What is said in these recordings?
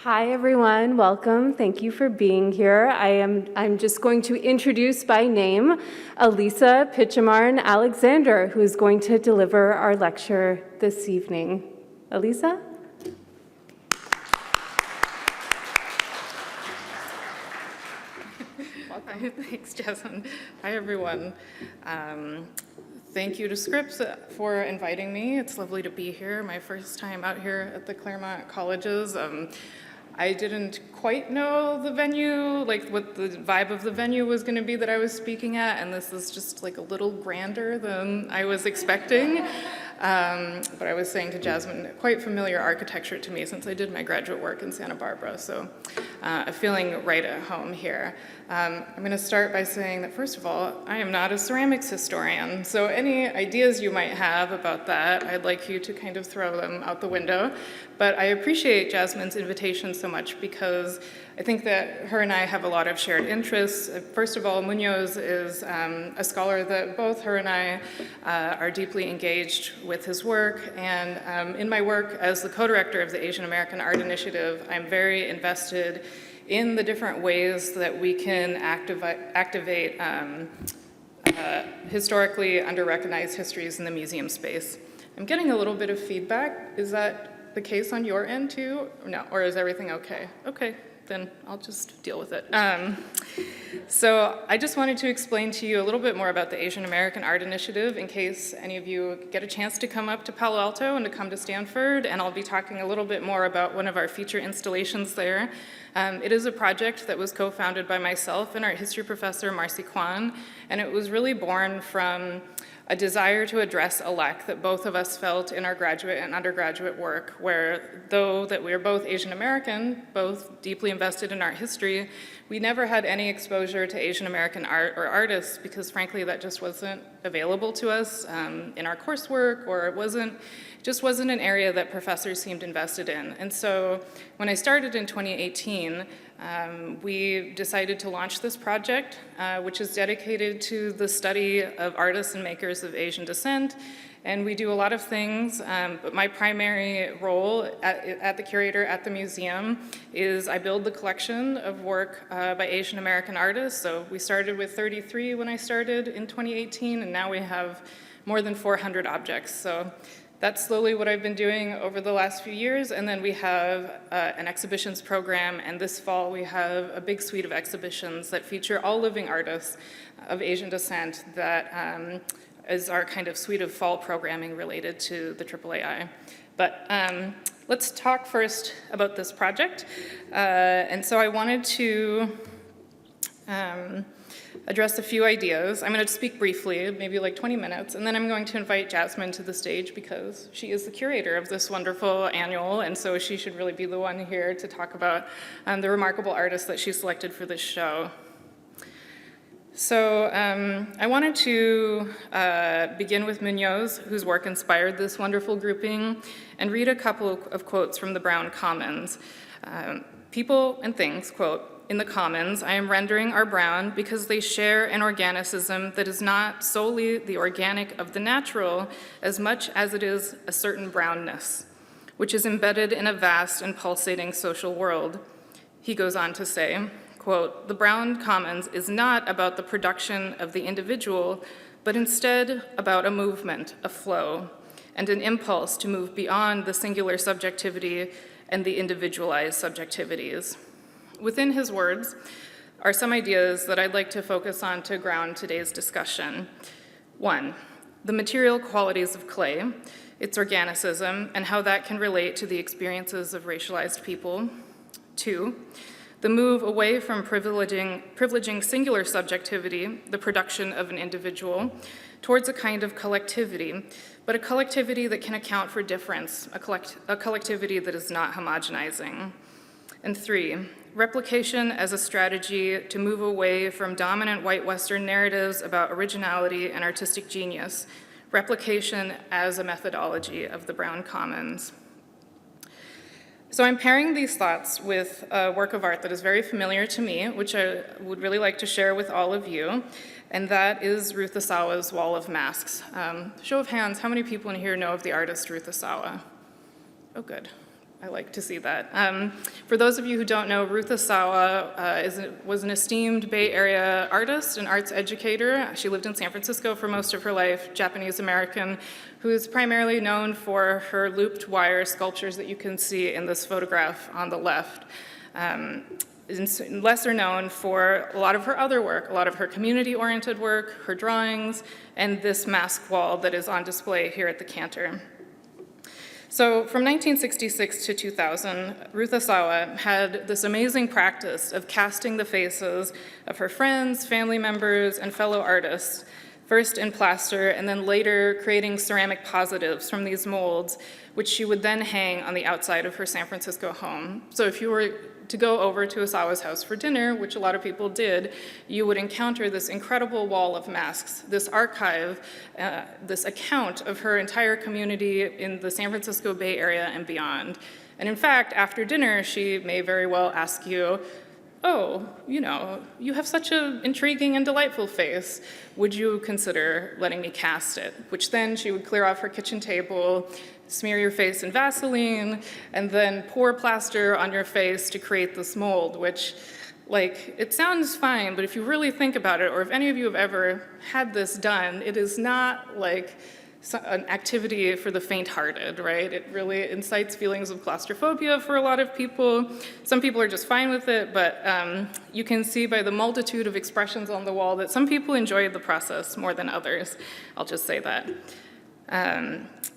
Hi everyone, welcome. Thank you for being here. I'm just going to introduce by name Aleesa Pitchamarn Alexander, who is going to deliver our lecture this evening. Aleesa? Welcome. Thanks, Jasmine. Hi, everyone. Thank you to Scripps for inviting me. It's lovely to be here. My first time out here at the Claremont colleges. I didn't quite know the venue, like what the vibe of the venue was going to be that I was speaking at, and this is just like a little grander than I was expecting. But I was saying to Jasmine, quite familiar architecture to me since I did my graduate work in Santa Barbara, so I'm feeling right at home here. I'm going to start by saying that, first of all, I am not a ceramics historian, so any ideas you might have about that, I'd like you to kind of throw them out the window. But I appreciate Jasmine's invitation so much because I think that her and I have a lot of shared interests. First of all, Munoz is a scholar that both her and I are deeply engaged with his work, and in my work as the co-director of the Asian American Art Initiative, I'm very invested in the different ways that we can activate historically under-recognized histories in the museum space. I'm getting a little bit of feedback. Is that the case on your end too? No, or is everything okay? Okay, then I'll just deal with it. So I just wanted to explain to you a little bit more about the Asian American Art Initiative in case any of you get a chance to come up to Palo Alto and to come to Stanford, and I'll be talking a little bit more about one of our feature installations there. It is a project that was co-founded by myself and our history professor, Marcy Kwan, and it was really born from a desire to address a lack that both of us felt in our graduate and undergraduate work, where though that we are both Asian American, both deeply invested in art history, we never had any exposure to Asian American art or artists because frankly that just wasn't available to us in our coursework, or it just wasn't an area that professors seemed invested in. And so when I started in 2018, we decided to launch this project, which is dedicated to the study of artists and makers of Asian descent. And we do a lot of things, but my primary role at the Curator at the museum is I build the collection of work by Asian American artists. So we started with 33 when I started in 2018, and now we have more than 400 objects. So that's slowly what I've been doing over the last few years, and then we have an exhibitions program, and this fall we have a big suite of exhibitions that feature all living artists of Asian descent that is our kind of suite of fall programming related to the AAAI. But let's talk first about this project. And so I wanted to address a few ideas. I'm going to speak briefly, maybe like 20 minutes, and then I'm going to invite Jasmine to the stage because she is the curator of this wonderful annual, and so she should really be the one here to talk about the remarkable artists that she selected for this show. So I wanted to begin with Munoz, whose work inspired this wonderful grouping, and read a couple of quotes from the Brown Commons. People and things, quote, "In the commons, I am rendering are brown because they share an organicism that is not solely the organic of the natural as much as it is a certain brownness, which is embedded in a vast and pulsating social world." He goes on to say, quote, "The Brown Commons is not about the production of the individual, but instead about a movement, a flow, and an impulse to move beyond the singular subjectivity and the individualized subjectivities." Within his words are some ideas that I'd like to focus on to ground today's discussion. One, the material qualities of clay, its organicism, and how that can relate to the experiences of racialized people. Two, the move away from privileging singular subjectivity, the production of an individual, towards a kind of collectivity, but a collectivity that can account for difference, a collectivity that is not homogenizing. And three, replication as a strategy to move away from dominant white Western narratives about originality and artistic genius, replication as a methodology of the Brown Commons. So I'm pairing these thoughts with a work of art that is very familiar to me, which I would really like to share with all of you, and that is Ruth Asawa's Wall of Masks. Show of hands, how many people in here know of the artist Ruth Asawa? Oh, good. I like to see that. For those of you who don't know, Ruth Asawa was an esteemed Bay Area artist and arts educator. She lived in San Francisco for most of her life, Japanese American, who is primarily known for her looped wire sculptures that you can see in this photograph on the left. Lesser known for a lot of her other work, a lot of her community-oriented work, her drawings, and this mask wall that is on display here at the Cantor. So from 1966 to 2000, Ruth Asawa had this amazing practice of casting the faces of her friends, family members, and fellow artists, first in plaster and then later creating ceramic positives from these molds, which she would then hang on the outside of her San Francisco home. So if you were to go over to Asawa's house for dinner, which a lot of people did, you would encounter this incredible wall of masks, this archive, this account of her entire community in the San Francisco Bay Area and beyond. And in fact, after dinner, she may very well ask you, oh, you have such an intriguing and delightful face. Would you consider letting me cast it? Which then she would clear off her kitchen table, smear your face in Vaseline, and then pour plaster on your face to create this mold, which, it sounds fine, but if you really think about it, or if any of you have ever had this done, it is not an activity for the faint-hearted, right? It really incites feelings of claustrophobia for a lot of people. Some people are just fine with it, but you can see by the multitude of expressions on the wall that some people enjoyed the process more than others. I'll just say that.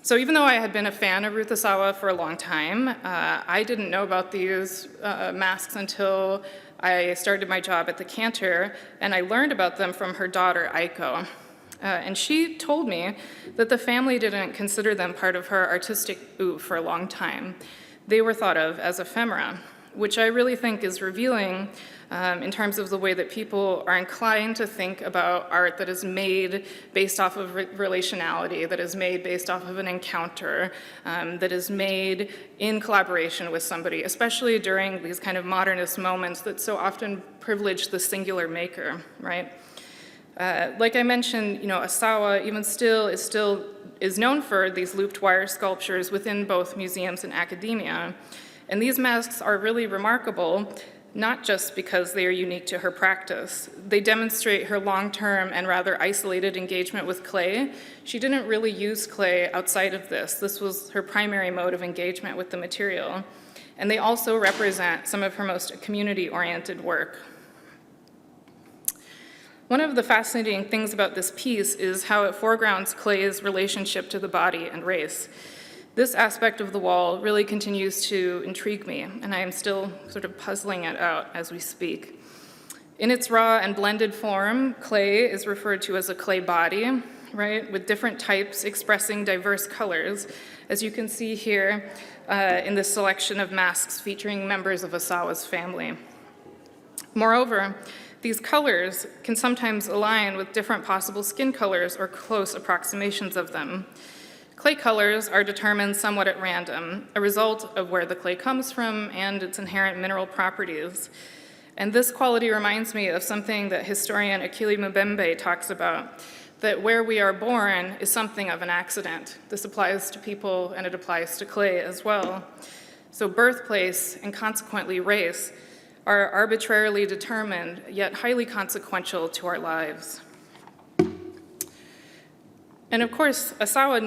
So even though I had been a fan of Ruth Asawa for a long time, I didn't know about these masks until I started my job at the Cantor, and I learned about them from her daughter, Aiko. And she told me that the family didn't consider them part of her artistic oeuvre for a long time. They were thought of as ephemera, which I really think is revealing in terms of the way that people are inclined to think about art that is made based off of relationality, that is made based off of an encounter, that is made in collaboration with somebody, especially during these kind of modernist moments that so often privilege the singular maker, right? Like I mentioned, Asawa even still is known for these looped wire sculptures within both museums and academia. And these masks are really remarkable, not just because they are unique to her practice. They demonstrate her long-term and rather isolated engagement with clay. She didn't really use clay outside of this. This was her primary mode of engagement with the material. And they also represent some of her most community-oriented work. One of the fascinating things about this piece is how it foregrounds clay's relationship to the body and race. This aspect of the wall really continues to intrigue me, and I am still sort of puzzling it out as we speak. In its raw and blended form, clay is referred to as a clay body, right, with different types expressing diverse colors, as you can see here in this selection of masks featuring members of Asawa's family. Moreover, these colors can sometimes align with different possible skin colors or close approximations of them. Clay colors are determined somewhat at random, a result of where the clay comes from and its inherent mineral properties. And this quality reminds me of something that historian Akili Mbembe talks about, that where we are born is something of an accident. This applies to people and it applies to clay as well. So birthplace and consequently race are arbitrarily determined, yet highly consequential to our lives. And of course, Asawa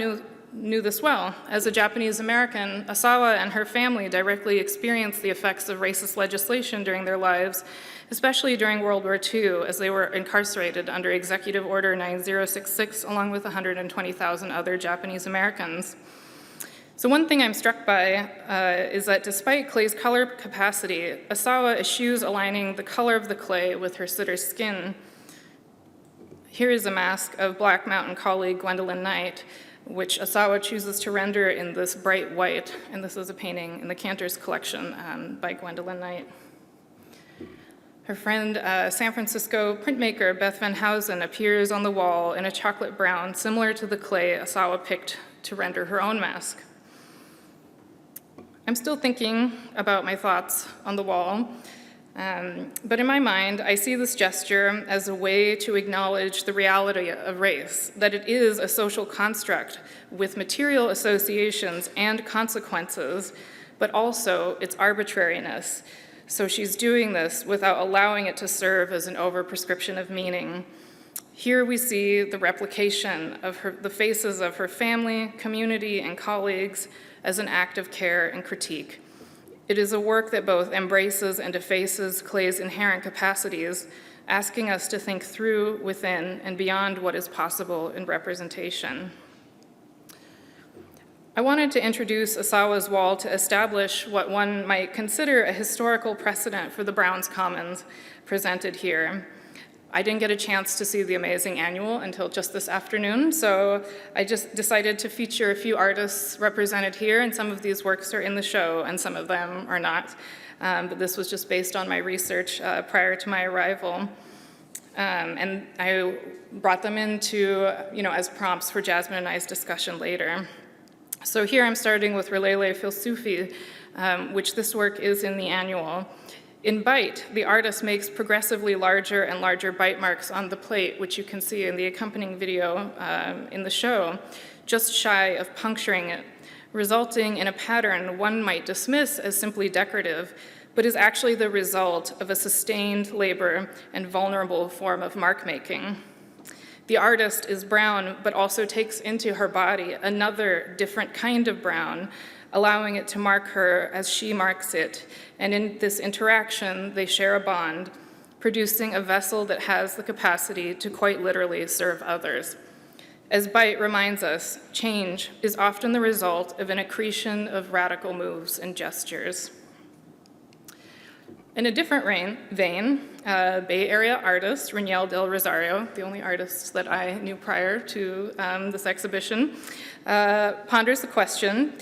knew this well. As a Japanese American, Asawa and her family directly experienced the effects of racist legislation during their lives, especially during World War II, as they were incarcerated under Executive Order 9066, along with 120,000 other Japanese Americans. So one thing I'm struck by is that despite clay's color capacity, Asawa eschews aligning the color of the clay with her sitter's skin. Here is a mask of Black Mountain colleague Gwendolyn Knight, which Asawa chooses to render in this bright white, and this is a painting in the Cantor's collection by Gwendolyn Knight. Her friend, San Francisco printmaker Beth Van Housen, appears on the wall in a chocolate brown, similar to the clay Asawa picked to render her own mask. I'm still thinking about my thoughts on the wall, but in my mind, I see this gesture as a way to acknowledge the reality of race, that it is a social construct with material associations and consequences, but also its arbitrariness. So she's doing this without allowing it to serve as an overprescription of meaning. Here we see the replication of the faces of her family, community, and colleagues as an act of care and critique. It is a work that both embraces and defaces Clay's inherent capacities, asking us to think through, within, and beyond what is possible in representation. I wanted to introduce Asawa's Wall to establish what one might consider a historical precedent for the Browns Commons presented here. I didn't get a chance to see the amazing annual until just this afternoon, so I just decided to feature a few artists represented here, and some of these works are in the show, and some of them are not. But this was just based on my research prior to my arrival. And I brought them into, as prompts for Jasmine and I's discussion later. So here I'm starting with Relele Filsufi, which this work is in the annual. In bite, the artist makes progressively larger and larger bite marks on the plate, which you can see in the accompanying video in the show, just shy of puncturing it, resulting in a pattern one might dismiss as simply decorative, but is actually the result of a sustained labor and vulnerable form of mark making. The artist is brown, but also takes into her body another different kind of brown, allowing it to mark her as she marks it. And in this interaction, they share a bond, producing a vessel that has the capacity to quite literally serve others. As Bite reminds us, change is often the result of an accretion of radical moves and gestures. In a different vein, Bay Area artist Reniel Del Rosario, the only artist that I knew prior to this exhibition, ponders the question,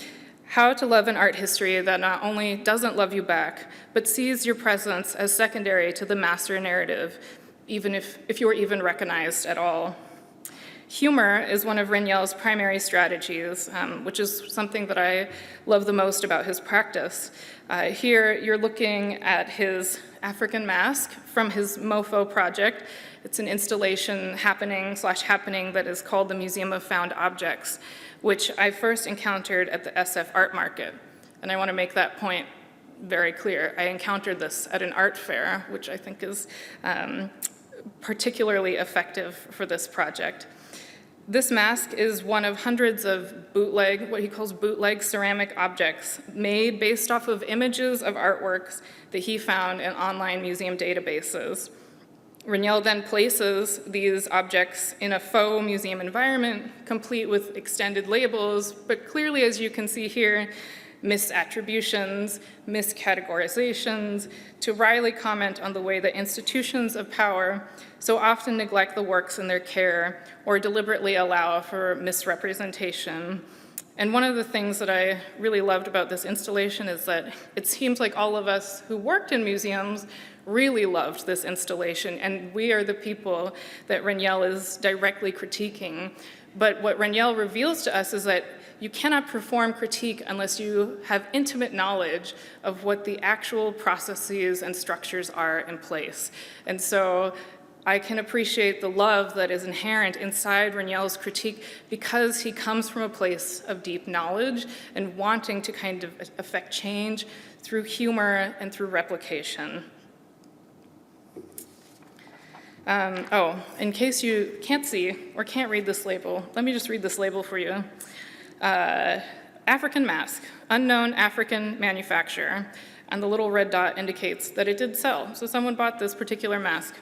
how to love an art history that not only doesn't love you back, but sees your presence as secondary to the master narrative, even if you were even recognized at all. Humor is one of Reniel's primary strategies, which is something that I love the most about his practice. Here, you're looking at his African mask from his MoFo project. It's an installation happening that is called the Museum of Found Objects, which I first encountered at the SF Art Market. And I want to make that point very clear. I encountered this at an art fair, which I think is particularly effective for this project. This mask is one of hundreds of bootleg, what he calls bootleg ceramic objects, made based off of images of artworks that he found in online museum databases. Reniel then places these objects in a faux museum environment, complete with extended labels, but clearly, as you can see here, misattributions, miscategorizations, to wryly comment on the way that institutions of power so often neglect the works in their care or deliberately allow for misrepresentation. And one of the things that I really loved about this installation is that it seems like all of us who worked in museums really loved this installation, and we are the people that Reniel is directly critiquing. But what Reniel reveals to us is that you cannot perform critique unless you have intimate knowledge of what the actual processes and structures are in place. And so I can appreciate the love that is inherent inside Reniel's critique because he comes from a place of deep knowledge and wanting to kind of affect change through humor and through replication. In case you can't see or can't read this label, let me just read this label for you. African mask, unknown African manufacturer, and the little red dot indicates that it did sell. So someone bought this particular mask.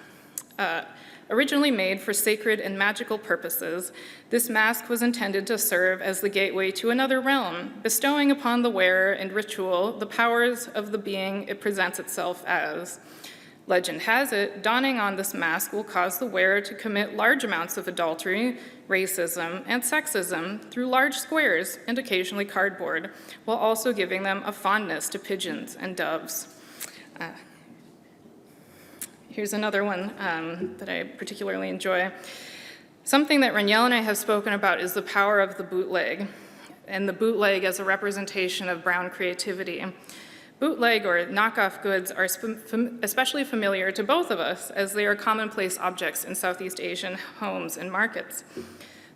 Originally made for sacred and magical purposes, this mask was intended to serve as the gateway to another realm, bestowing upon the wearer in ritual the powers of the being it presents itself as. Legend has it, donning on this mask will cause the wearer to commit large amounts of adultery, racism, and sexism through large squares and occasionally cardboard, while also giving them a fondness to pigeons and doves. Here's another one that I particularly enjoy. Something that Reniel and I have spoken about is the power of the bootleg, and the bootleg as a representation of brown creativity. Bootleg or knockoff goods are especially familiar to both of us as they are commonplace objects in Southeast Asian homes and markets.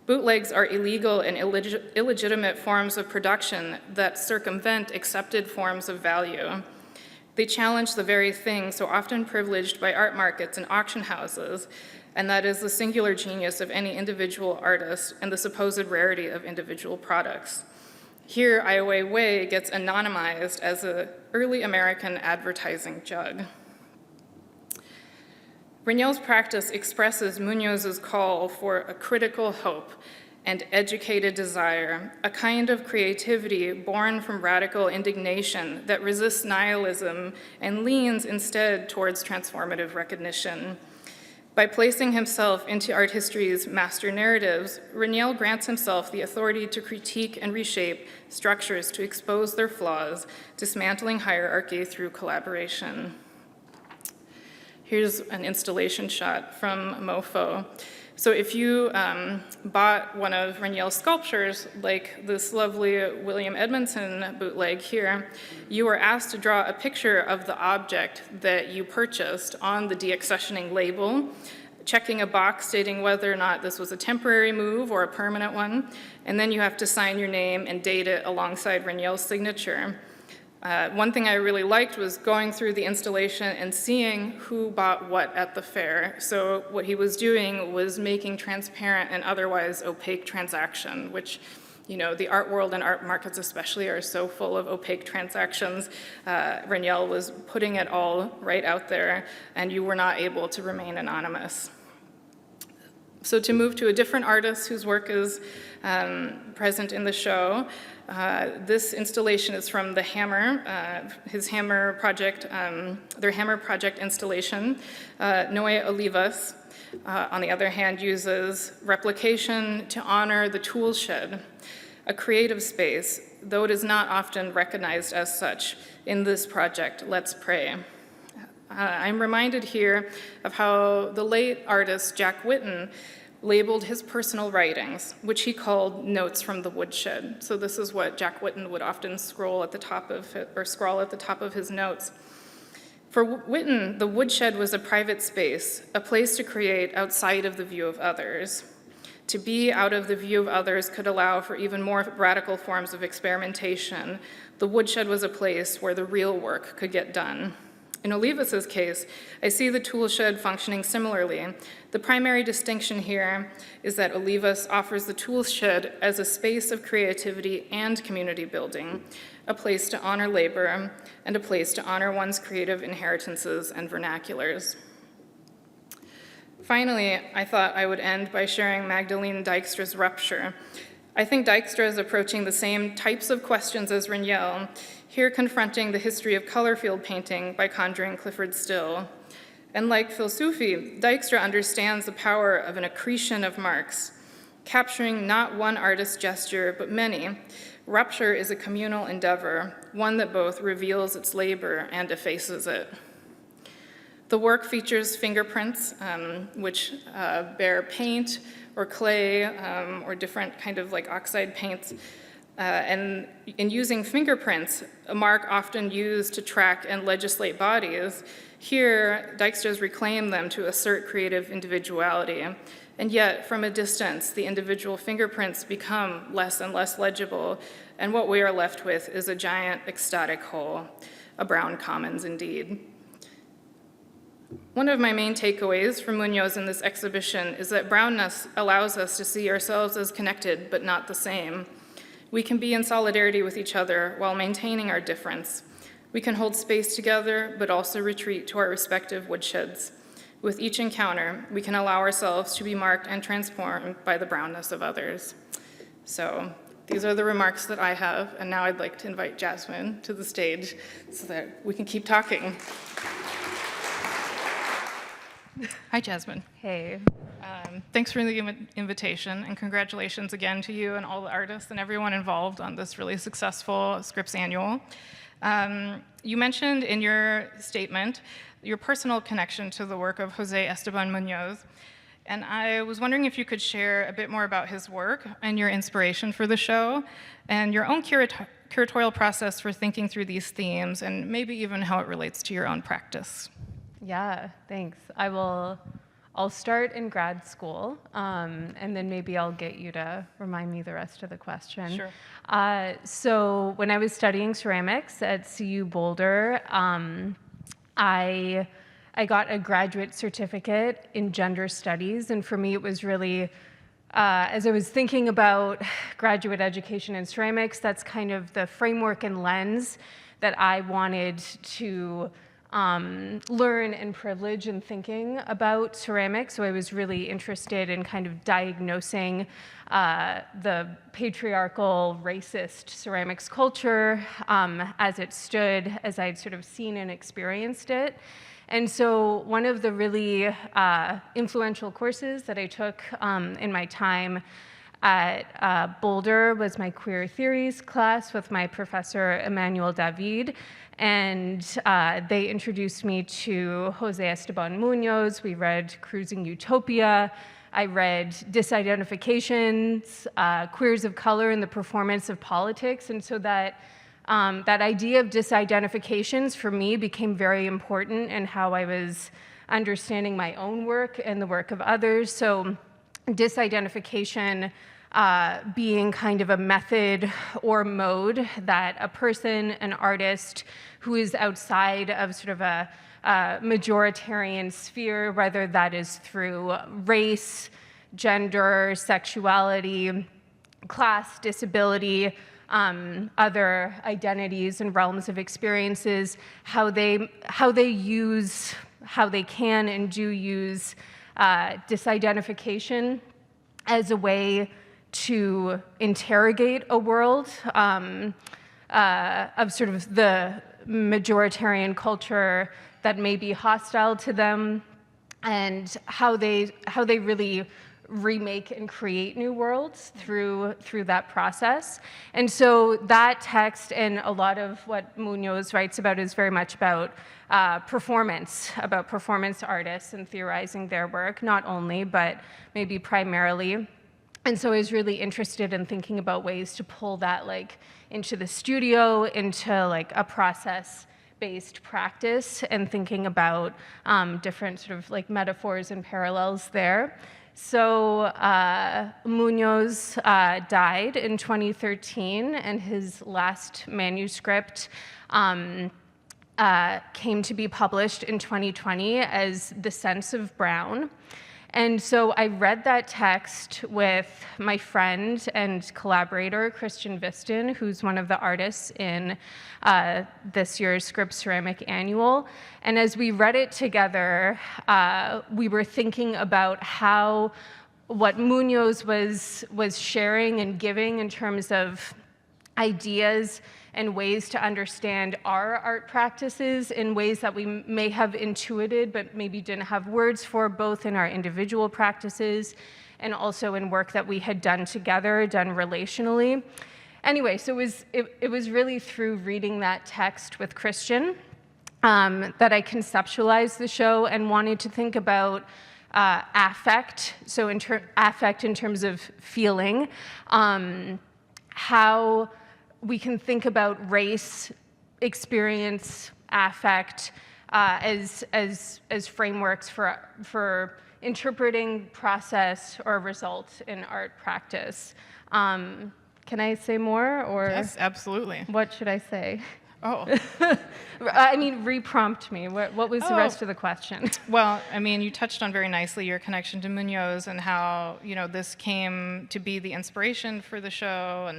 Bootlegs are illegal and illegitimate forms of production that circumvent accepted forms of value. They challenge the very thing so often privileged by art markets and auction houses, and that is the singular genius of any individual artist and the supposed rarity of individual products. Here, Ai Weiwei gets anonymized as an early American advertising jug. Regnell's practice expresses Munoz's call for a critical hope and educated desire, a kind of creativity born from radical indignation that resists nihilism and leans instead towards transformative recognition. By placing himself into art history's master narratives, Regnell grants himself the authority to critique and reshape structures to expose their flaws, dismantling hierarchy through collaboration. Here's an installation shot from MoFo. So if you bought one of Regnell's sculptures, like this lovely William Edmondson bootleg here, you were asked to draw a picture of the object that you purchased on the deaccessioning label, checking a box stating whether or not this was a temporary move or a permanent one, and then you have to sign your name and date it alongside Regnell's signature. One thing I really liked was going through the installation and seeing who bought what at the fair. So what he was doing was making transparent and otherwise opaque transaction, which, you know, the art world and art markets especially are so full of opaque transactions. Regnell was putting it all right out there, and you were not able to remain anonymous. So to move to a different artist whose work is present in the show, this installation is from the Hammer, his Hammer project, their Hammer project installation. Noé Olivas, on the other hand, uses replication to honor the tool shed, a creative space, though it is not often recognized as such in this project, Let's Pray. I'm reminded here of how the late artist Jack Whitten labeled his personal writings, which he called notes from the woodshed. So this is what Jack Whitten would often scrawl at the top of his notes. For Whitten, the woodshed was a private space, a place to create outside of the view of others. To be out of the view of others could allow for even more radical forms of experimentation. The woodshed was a place where the real work could get done. In Olivas's case, I see the tool shed functioning similarly. The primary distinction here is that Olivas offers the tool shed as a space of creativity and community building, a place to honor labor, and a place to honor one's creative inheritances and vernaculars. Finally, I thought I would end by sharing Magdalene Dijkstra's Rupture. I think Dijkstra is approaching the same types of questions as Regnell, here confronting the history of color field painting by conjuring Clifford Still. And like Phil Soufi, Dijkstra understands the power of an accretion of marks, capturing not one artist's gesture, but many. Rupture is a communal endeavor, one that both reveals its labor and effaces it. The work features fingerprints, which bear paint or clay or different kind of like oxide paints. And in using fingerprints, a mark often used to track and legislate bodies, here Dijkstra's reclaim them to assert creative individuality. And yet, from a distance, the individual fingerprints become less and less legible, and what we are left with is a giant ecstatic whole, a brown commons indeed. One of my main takeaways from Munoz in this exhibition is that brownness allows us to see ourselves as connected but not the same. We can be in solidarity with each other while maintaining our difference. We can hold space together but also retreat to our respective woodsheds. With each encounter, we can allow ourselves to be marked and transformed by the brownness of others. So these are the remarks that I have, and now I'd like to invite Jasmine to the stage so that we can keep talking. Hi, Jasmine. Hey. Thanks for the invitation, and congratulations again to you and all the artists and everyone involved on this really successful Scripps Annual. You mentioned in your statement your personal connection to the work of Jose Esteban Munoz, and I was wondering if you could share a bit more about his work and your inspiration for the show, and your own curatorial process for thinking through these themes, and maybe even how it relates to your own practice. Yeah, thanks. I'll start in grad school, and then maybe I'll get you to remind me the rest of the question. Sure. So when I was studying ceramics at CU Boulder, I got a graduate certificate in gender studies, and for me it was really, as I was thinking about graduate education in ceramics, that's kind of the framework and lens that I wanted to learn and privilege in thinking about ceramics. So I was really interested in kind of diagnosing the patriarchal, racist ceramics culture as it stood, as I'd sort of seen and experienced it. And so one of the really influential courses that I took in my time at Boulder was my queer theories class with my professor, Emmanuel David. And they introduced me to Jose Esteban Munoz. We read Cruising Utopia. I read Disidentifications, Queers of Color in the Performance of Politics. And so that idea of disidentifications for me became very important in how I was understanding my own work and the work of others. So disidentification being kind of a method or mode that a person, an artist who is outside of sort of a majoritarian sphere, whether that is through race, gender, sexuality, class, disability, other identities and realms of experiences, how they can and do use disidentification as a way to interrogate a world of sort of the majoritarian culture that may be hostile to them, and how they really remake and create new worlds through that process. And so that text and a lot of what Munoz writes about is very much about performance artists and theorizing their work, not only, but maybe primarily. And so I was really interested in thinking about ways to pull that like into the studio, into like a process-based practice, and thinking about different sort of like metaphors and parallels there. So Munoz died in 2013, and his last manuscript came to be published in 2020 as The Sense of Brown. And so I read that text with my friend and collaborator, Christian Viston, who's one of the artists in this year's Scripps Ceramic Annual. And as we read it together, we were thinking about how what Munoz was sharing and giving in terms of ideas and ways to understand our art practices in ways that we may have intuited but maybe didn't have words for, both in our individual practices and also in work that we had done together, done relationally. Anyway, so it was really through reading that text with Christian that I conceptualized the show and wanted to think about affect, so affect in terms of feeling, how we can think about race, experience, affect as frameworks for interpreting process or result in art practice. Can I say more, or? Yes, absolutely. What should I say? Oh. I mean, re-prompt me. What was the rest of the question? Well, I mean, you touched on very nicely your connection to Munoz and how, this came to be the inspiration for the show.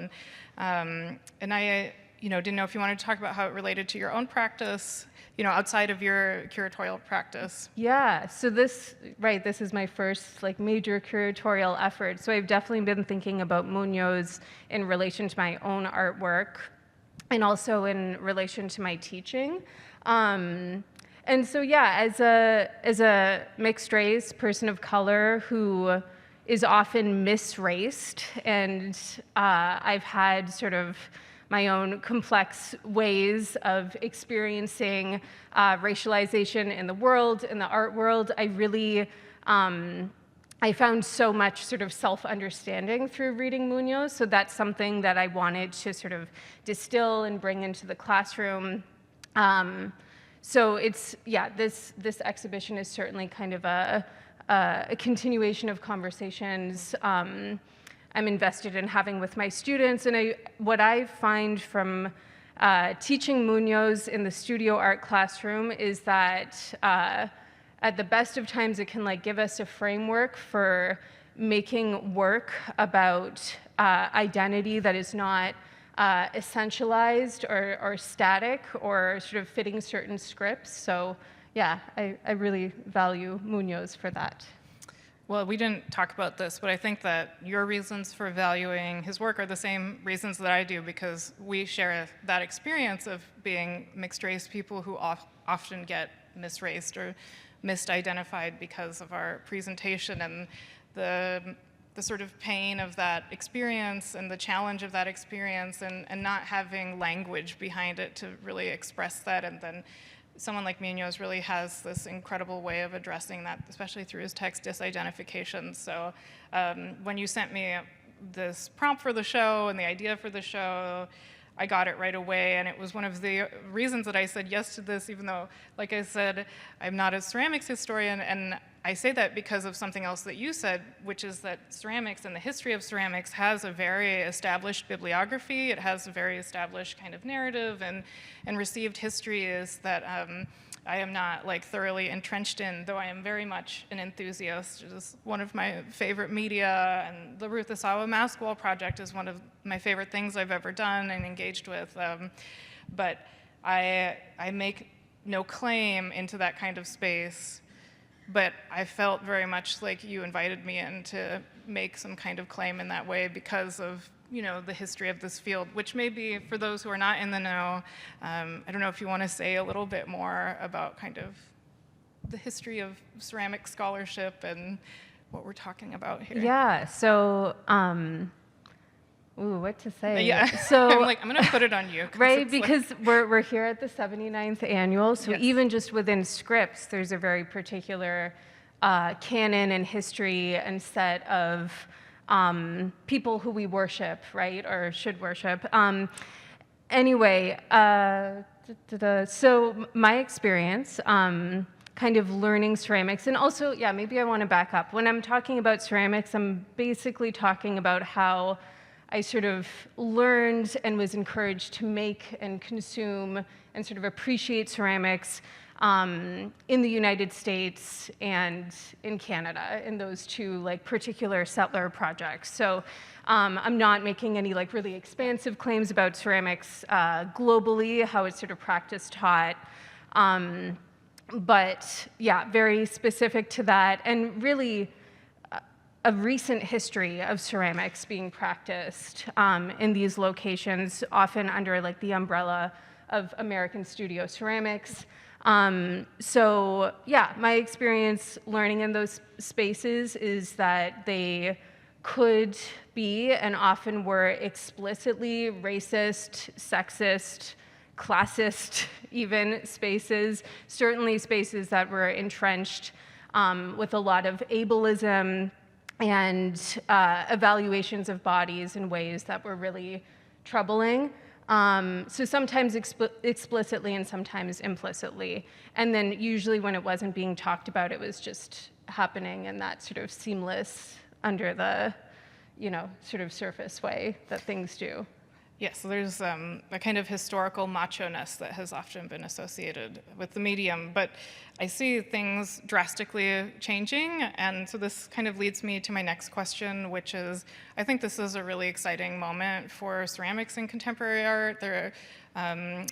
And I, didn't know if you wanted to talk about how it related to your own practice, outside of your curatorial practice. Yeah, so this is my first major curatorial effort. So I've definitely been thinking about Munoz in relation to my own artwork and also in relation to my teaching. And so yeah, as a mixed race person of color who is often misraced, and I've had sort of my own complex ways of experiencing racialization in the world, in the art world. I really, I found so much sort of self-understanding through reading Munoz, so that's something that I wanted to sort of distill and bring into the classroom. So it's, yeah, this exhibition is certainly kind of a continuation of conversations I'm invested in having with my students. And what I find from teaching Munoz in the studio art classroom is that at the best of times, it can like give us a framework for making work about identity that is not essentialized or static or sort of fitting certain scripts. So yeah, I really value Munoz for that. Well, we didn't talk about this, but I think that your reasons for valuing his work are the same reasons that I do, because we share that experience of being mixed-race people who often get misraced or misidentified because of our presentation, and the sort of pain of that experience and the challenge of that experience, and not having language behind it to really express that. And then someone like Munoz really has this incredible way of addressing that, especially through his text disidentification. So when you sent me this prompt for the show and the idea for the show, I got it right away, and it was one of the reasons that I said yes to this, even though, like I said, I'm not a ceramics historian, and I say that because of something else that you said, which is that ceramics and the history of ceramics has a very established bibliography. It has a very established kind of narrative, and received history is that I am not like thoroughly entrenched in, though I am very much an enthusiast. It is one of my favorite media, and the Ruth L Mask Wall project is one of my favorite things I've ever done and engaged with. But I make no claim into that kind of space. But I felt very much like you invited me in to make some kind of claim in that way because of, you know, the history of this field, which may be, for those who are not in the know, I don't know if you want to say a little bit more about kind of the history of ceramic scholarship and what we're talking about here. Yeah, so, what to say? Yeah, so I'm like, I'm going to put it on you. Right, because we're here at the 79th annual, so Yes. even just within Scripps, there's a very particular canon and history and set of people who we worship, right, or should worship. Anyway, so my experience, kind of learning ceramics, and also, yeah, maybe I want to back up. When I'm talking about ceramics, I'm basically talking about how I sort of learned and was encouraged to make and consume and sort of appreciate ceramics in the United States and in Canada, in those two like particular settler projects. So I'm not making any like really expansive claims about ceramics globally, how it's sort of practiced, taught. But yeah, very specific to that, and really a recent history of ceramics being practiced in these locations, often under like the umbrella of American studio ceramics. So yeah, my experience learning in those spaces is that they could be and often were explicitly racist, sexist, classist even spaces, certainly spaces that were entrenched with a lot of ableism and evaluations of bodies in ways that were really troubling. So sometimes explicitly and sometimes implicitly. And then usually when it wasn't being talked about, it was just happening in that sort of seamless, under the, you know, sort of surface way that things do. Yes, so there's a kind of historical macho-ness that has often been associated with the medium, but I see things drastically changing, and so this kind of leads me to my next question, which is, I think this is a really exciting moment for ceramics in contemporary art. There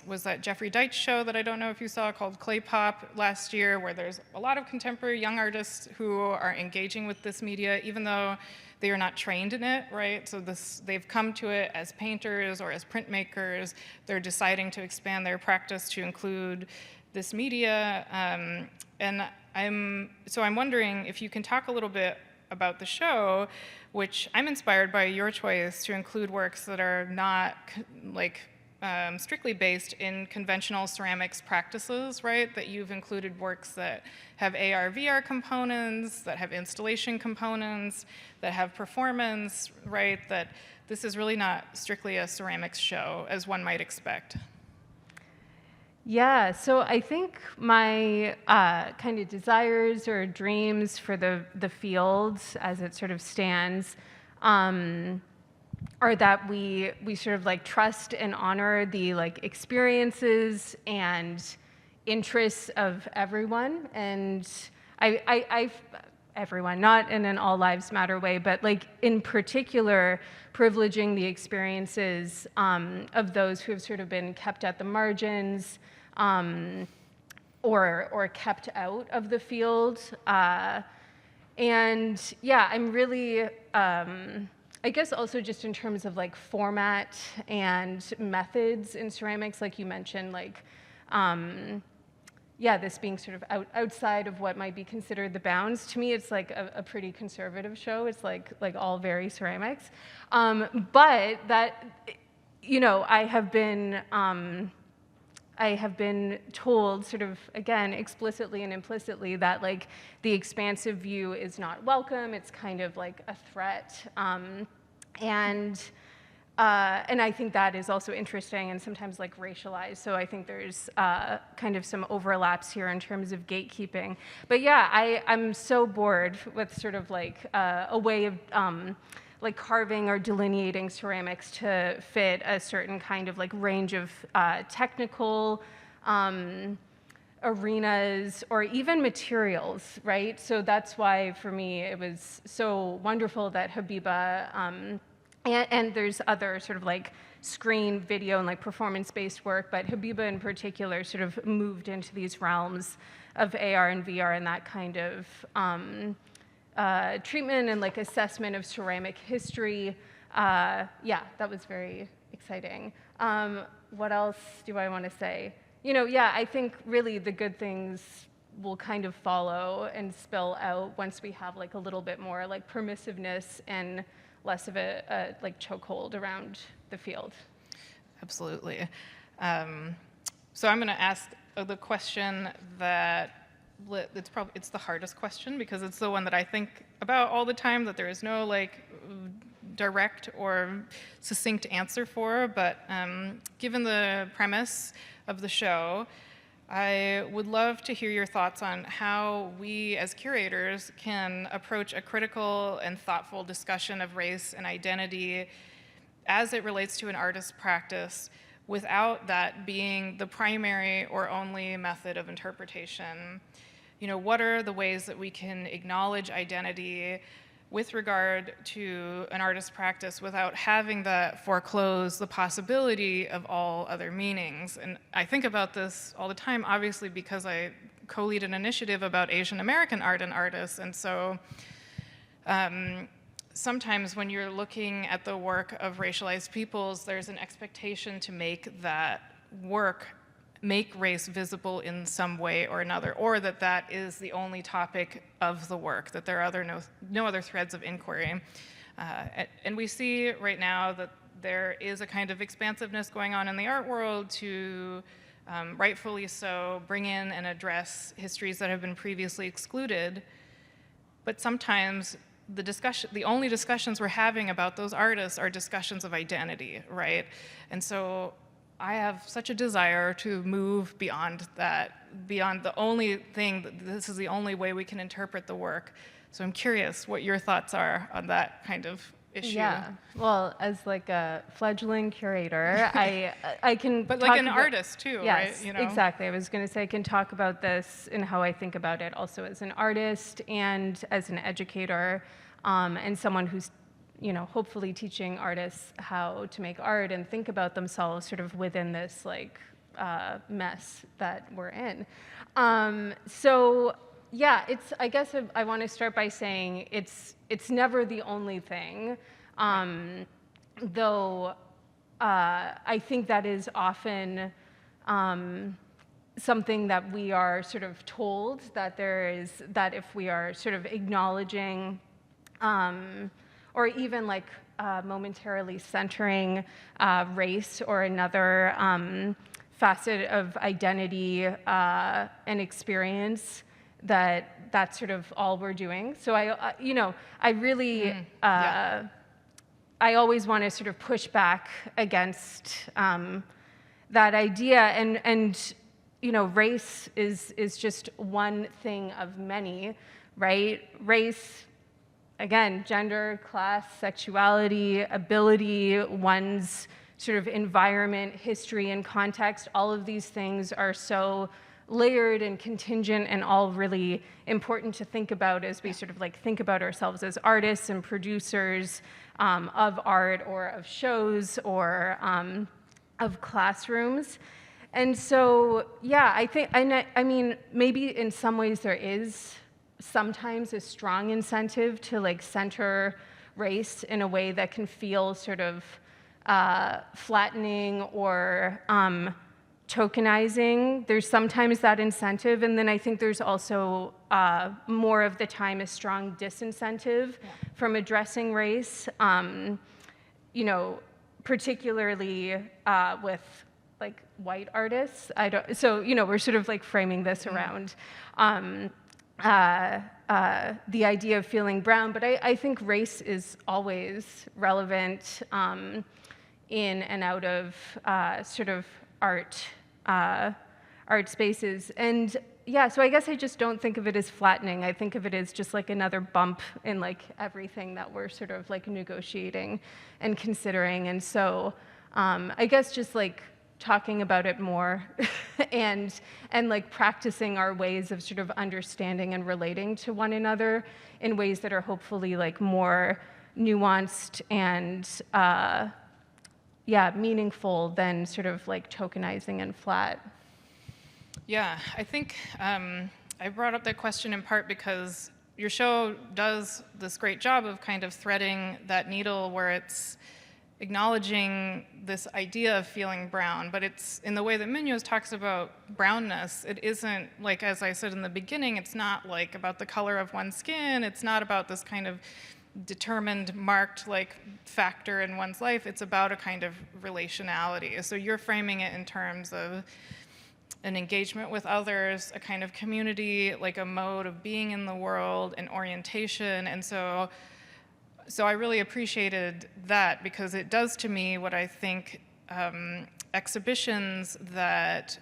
was that Jeffrey Deitch show that I don't know if you saw called Clay Pop last year, where there's a lot of contemporary young artists who are engaging with this media, even though they are not trained in it, right? So they've come to it as painters or as printmakers. They're deciding to expand their practice to include this media. And I'm wondering if you can talk a little bit about the show, which I'm inspired by your choice to include works that are not like strictly based in conventional ceramics practices, right? That you've included works that have AR/VR components, that have installation components, that have performance, right? That this is really not strictly a ceramics show, as one might expect. Yeah, so I think my kind of desires or dreams for the field as it sort of stands are that we sort of like trust and honor the like experiences and interests of everyone, and everyone, not in an all lives matter way, but like in particular privileging the experiences of those who have sort of been kept at the margins or kept out of the field. And yeah, I'm really, I guess also just in terms of like format and methods in ceramics, like you mentioned, like, yeah, this being sort of outside of what might be considered the bounds. To me, it's like a pretty conservative show. It's like all very ceramics. But that, you know, I have been told sort of, again, explicitly and implicitly that like the expansive view is not welcome. It's kind of like a threat. And I think that is also interesting and sometimes like racialized. So I think there's kind of some overlaps here in terms of gatekeeping. But yeah, I'm so bored with sort of like a way of like carving or delineating ceramics to fit a certain kind of like range of technical arenas or even materials, right? So that's why for me it was so wonderful that Habiba, and there's other sort of like screen, video, and like performance-based work, but Habiba in particular sort of moved into these realms of AR and VR and that kind of treatment and like assessment of ceramic history. Yeah, that was very exciting. What else do I want to say? You know, yeah, I think really the good things will kind of follow and spill out once we have like a little bit more like permissiveness and less of a like chokehold around the field. Absolutely. So I'm going to ask the question that it's the hardest question because it's the one that I think about all the time, that there is no like direct or succinct answer for. But given the premise of the show, I would love to hear your thoughts on how we as curators can approach a critical and thoughtful discussion of race and identity as it relates to an artist's practice without that being the primary or only method of interpretation. You know, what are the ways that we can acknowledge identity with regard to an artist's practice without having that foreclose the possibility of all other meanings? And I think about this all the time, obviously, because I co-lead an initiative about Asian American art and artists. And so sometimes when you're looking at the work of racialized peoples, there's an expectation to make that work make race visible in some way or another, or that is the only topic of the work, that there are no other threads of inquiry. And we see right now that there is a kind of expansiveness going on in the art world to, rightfully so, bring in and address histories that have been previously excluded. But sometimes the only discussions we're having about those artists are discussions of identity, right? And so I have such a desire to move beyond that, beyond the only thing, that this is the only way we can interpret the work. So I'm curious what your thoughts are on that kind of issue. Yeah, well, as like a fledgling curator, I can But like an artist too, yes, right? You know? Exactly. I was going to say I can talk about this and how I think about it also as an artist and as an educator, and someone who's, you know, hopefully teaching artists how to make art and think about themselves sort of within this like mess that we're in. So yeah, I guess I want to start by saying it's never the only thing, though I think that is often something that we are sort of told that that if we are sort of acknowledging or even like momentarily centering race or another facet of identity and experience, that's sort of all we're doing. So I really, I always want to sort of push back against that idea, and race is just one thing of many, right? Race, again, gender, class, sexuality, ability, one's sort of environment, history, and context, all of these things are so layered and contingent and all really important to think about as we sort of think about ourselves as artists and producers of art or of shows or of classrooms. And so, yeah, I think, I mean, maybe in some ways there is sometimes a strong incentive to center race in a way that can feel sort of flattening or tokenizing. There's sometimes that incentive, and then I think there's also more of the time a strong disincentive from addressing race, particularly with white artists. We're sort of framing this around the idea of feeling brown, but I think race is always relevant in and out of sort of art spaces. And yeah, so I guess I just don't think of it as flattening. I think of it as just another bump in everything that we're sort of negotiating and considering. And so I guess just talking about it more and practicing our ways of sort of understanding and relating to one another in ways that are hopefully more nuanced and meaningful than sort of tokenizing and flat. Yeah, I think I brought up that question in part because your show does this great job of kind of threading that needle where it's acknowledging this idea of feeling brown, but it's in the way that Munoz talks about brownness. It isn't as I said in the beginning, it's not about the color of one's skin. It's not about this kind of determined, marked factor in one's life. It's about a kind of relationality. So you're framing it in terms of an engagement with others, a kind of community, a mode of being in the world, an orientation. And so I really appreciated that because it does to me what I think exhibitions that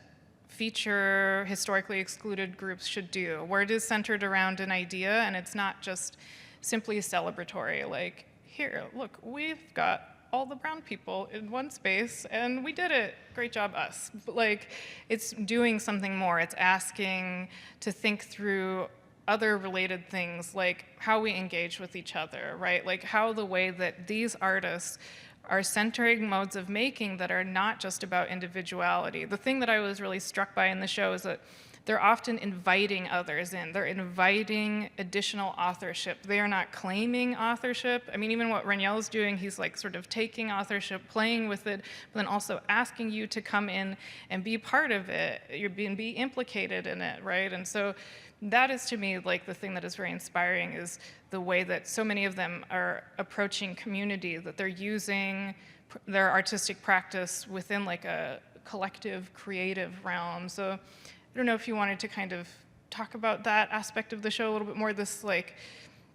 feature historically excluded groups should do, where it is centered around an idea and it's not just simply celebratory, here, look, we've got all the brown people in one space and we did it, great job us. But it's doing something more. It's asking to think through other related things, how we engage with each other, right? How the way that these artists are centering modes of making that are not just about individuality. The thing that I was really struck by in the show is that they're often inviting others in. They're inviting additional authorship. They are not claiming authorship. I mean, even what Raniel's doing, he's sort of taking authorship, playing with it, but then also asking you to come in and be part of it, be implicated in it, right? And so that is to me the thing that is very inspiring is the way that so many of them are approaching community, that they're using their artistic practice within a collective creative realm. So I don't know if you wanted to kind of talk about that aspect of the show a little bit more. This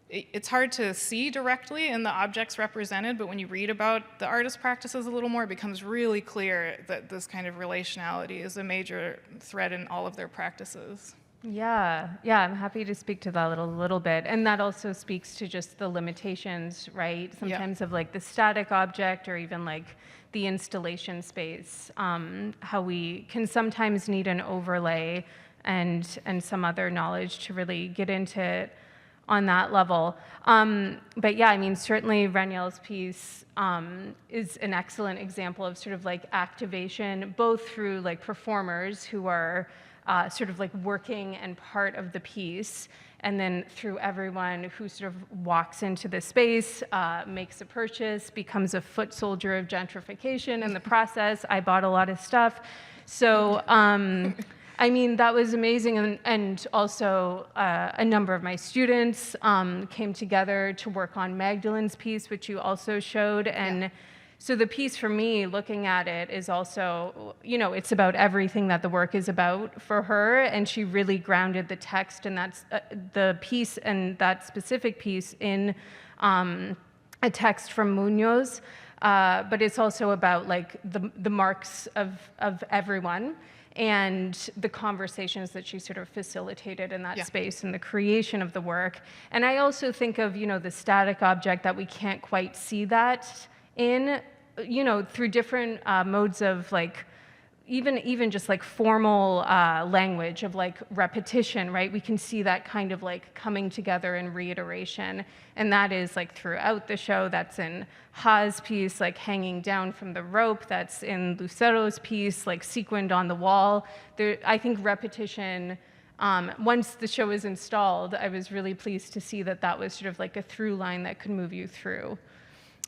it's hard to see directly in the objects represented, but when you read about the artist practices a little more, it becomes really clear that this kind of relationality is a major thread in all of their practices. Yeah, I'm happy to speak to that a little bit. And that also speaks to just the limitations, right? Sometimes of the static object or even the installation space, how we can sometimes need an overlay and some other knowledge to really get into it on that level. But yeah, I mean, certainly Raniel's piece is an excellent example of sort of activation, both through performers who are sort of working and part of the piece, and then through everyone who sort of walks into the space, makes a purchase, becomes a foot soldier of gentrification in the process. I bought a lot of stuff. So, I mean, that was amazing. And also a number of my students came together to work on Magdalene's piece, which you also showed. And so the piece for me, looking at it, is also, it's about everything that the work is about for her, and she really grounded the text and that's the piece and that specific piece in a text from Munoz. but it's also about like the marks of everyone and the conversations that she sort of facilitated in that space and the creation of the work. And I also think of, the static object that we can't quite see that in, through different modes of like, even just like formal language of like repetition, right? We can see that kind of like coming together in reiteration. And that is like throughout the show. That's in Ha's piece, like hanging down from the rope. That's in Lucero's piece, like sequined on the wall. I think repetition, once the show is installed, I was really pleased to see that that was sort of like a through line that could move you through.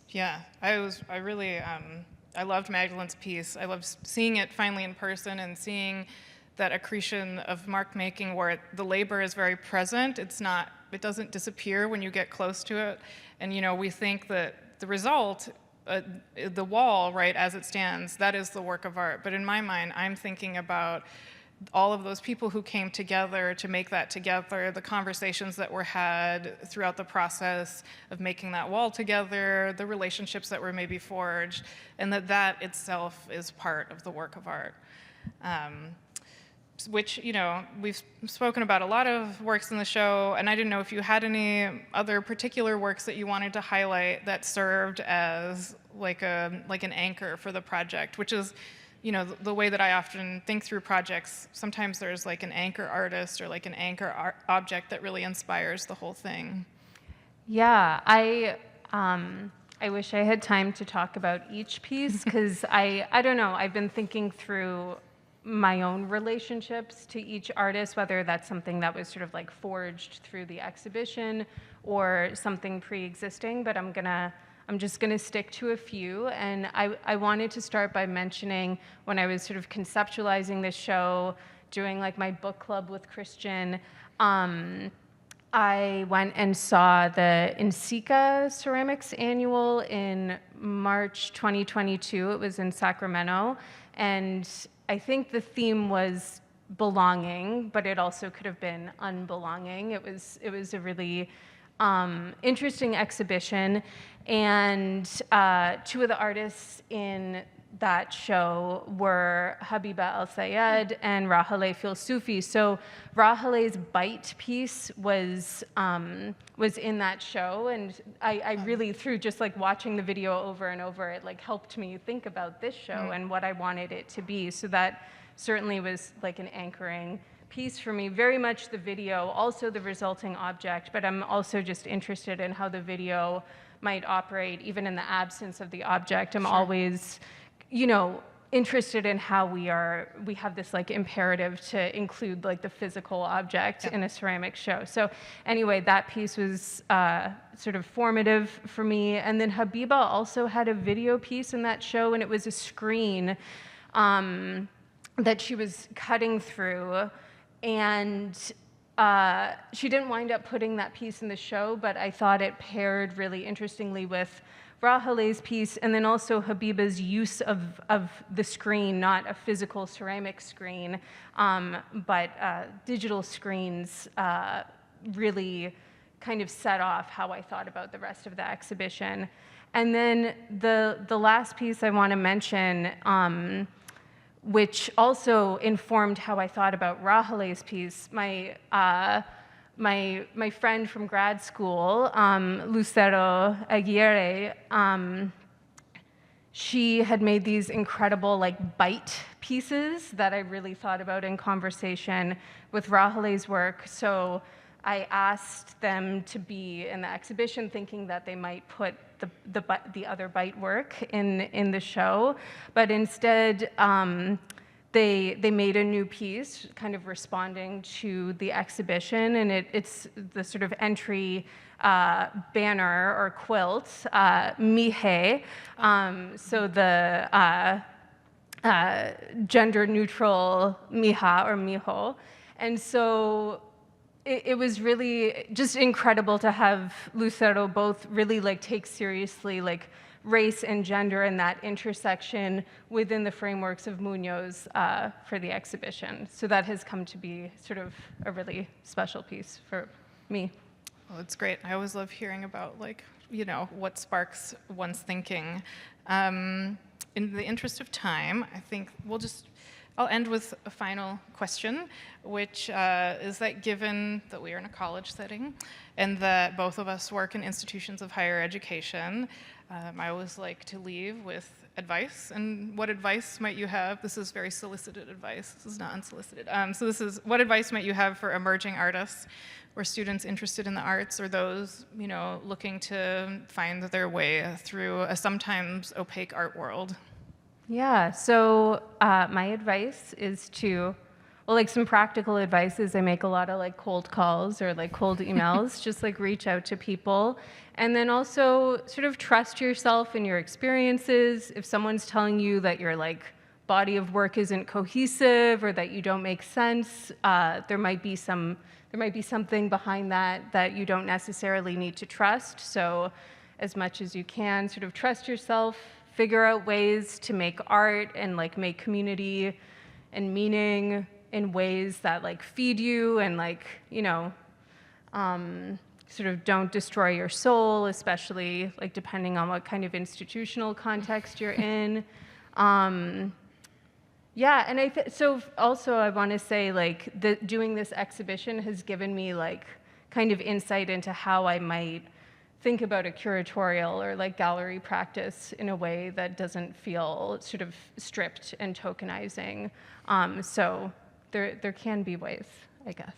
Yeah, I loved Magdalene's piece. I loved seeing it finally in person and seeing that accretion of mark making where the labor is very present. It doesn't disappear when you get close to it. And we think that the result, the wall, right, as it stands, that is the work of art. But in my mind, I'm thinking about all of those people who came together to make that together, the conversations that were had throughout the process of making that wall together, the relationships that were maybe forged, and that itself is part of the work of art. Which, we've spoken about a lot of works in the show, and I didn't know if you had any other particular works that you wanted to highlight that served as like an anchor for the project, which is the way that I often think through projects. Sometimes there's like an anchor artist or like an anchor object that really inspires the whole thing. Yeah, I wish I had time to talk about each piece because I don't know, I've been thinking through my own relationships to each artist, whether that's something that was sort of like forged through the exhibition or something pre-existing, but I'm just going to stick to a few. And I wanted to start by mentioning when I was sort of conceptualizing this show, doing like my book club with Christian, I went and saw the Insica Ceramics Annual in March 2022. It was in Sacramento. And I think the theme was belonging, but it also could have been unbelonging. It was a really interesting exhibition, and two of the artists in that show were Habiba El-Sayed and Rahale Filsufi. So Rahale's Bite piece was in that show, and I really, through just like watching the video over and over, it like helped me think about this show and what I wanted it to be. So that certainly was like an anchoring piece for me. Very much the video, also the resulting object, but I'm also just interested in how the video might operate even in the absence of the object. I'm always, interested in how we have this like imperative to include like the physical object in a ceramic show. So anyway, that piece was sort of formative for me. And then Habiba also had a video piece in that show, and it was a screen that she was cutting through. And she didn't wind up putting that piece in the show, but I thought it paired really interestingly with Rahale's piece, and then also Habiba's use of the screen, not a physical ceramic screen, but digital screens really kind of set off how I thought about the rest of the exhibition. And then the last piece I want to mention, which also informed how I thought about Rahale's piece. My friend from grad school, Lucero Aguirre, she had made these incredible like bite pieces that I really thought about in conversation with Rahale's work. So I asked them to be in the exhibition, thinking that they might put the other bite work in the show, but instead they made a new piece, kind of responding to the exhibition, and it's the sort of entry banner or quilt, Mije. So the gender-neutral mija or mijo, and so it was really just incredible to have Lucero both really like take seriously like race and gender and that intersection within the frameworks of Munoz for the exhibition. So that has come to be sort of a really special piece for me. Well, it's great. I always love hearing about like what sparks one's thinking. In the interest of time, I think I'll end with a final question, which is that given that we are in a college setting and that both of us work in institutions of higher education, I always like to leave with advice. And what advice might you have? This is very solicited advice. This is not unsolicited. What advice might you have for emerging artists or students interested in the arts, or those, looking to find their way through a sometimes opaque art world? Yeah, so my advice is some practical advice is I make a lot of cold calls or cold emails, just reach out to people. And then also sort of trust yourself and your experiences. If someone's telling you that your body of work isn't cohesive or that you don't make sense, there might be something behind that you don't necessarily need to trust. So as much as you can, sort of trust yourself, figure out ways to make art and make community and meaning in ways that feed you and sort of don't destroy your soul, especially depending on what kind of institutional context you're in. Yeah, and so also I want to say doing this exhibition has given me kind of insight into how I might think about a curatorial or gallery practice in a way that doesn't feel sort of stripped and tokenizing. So there can be ways, I guess.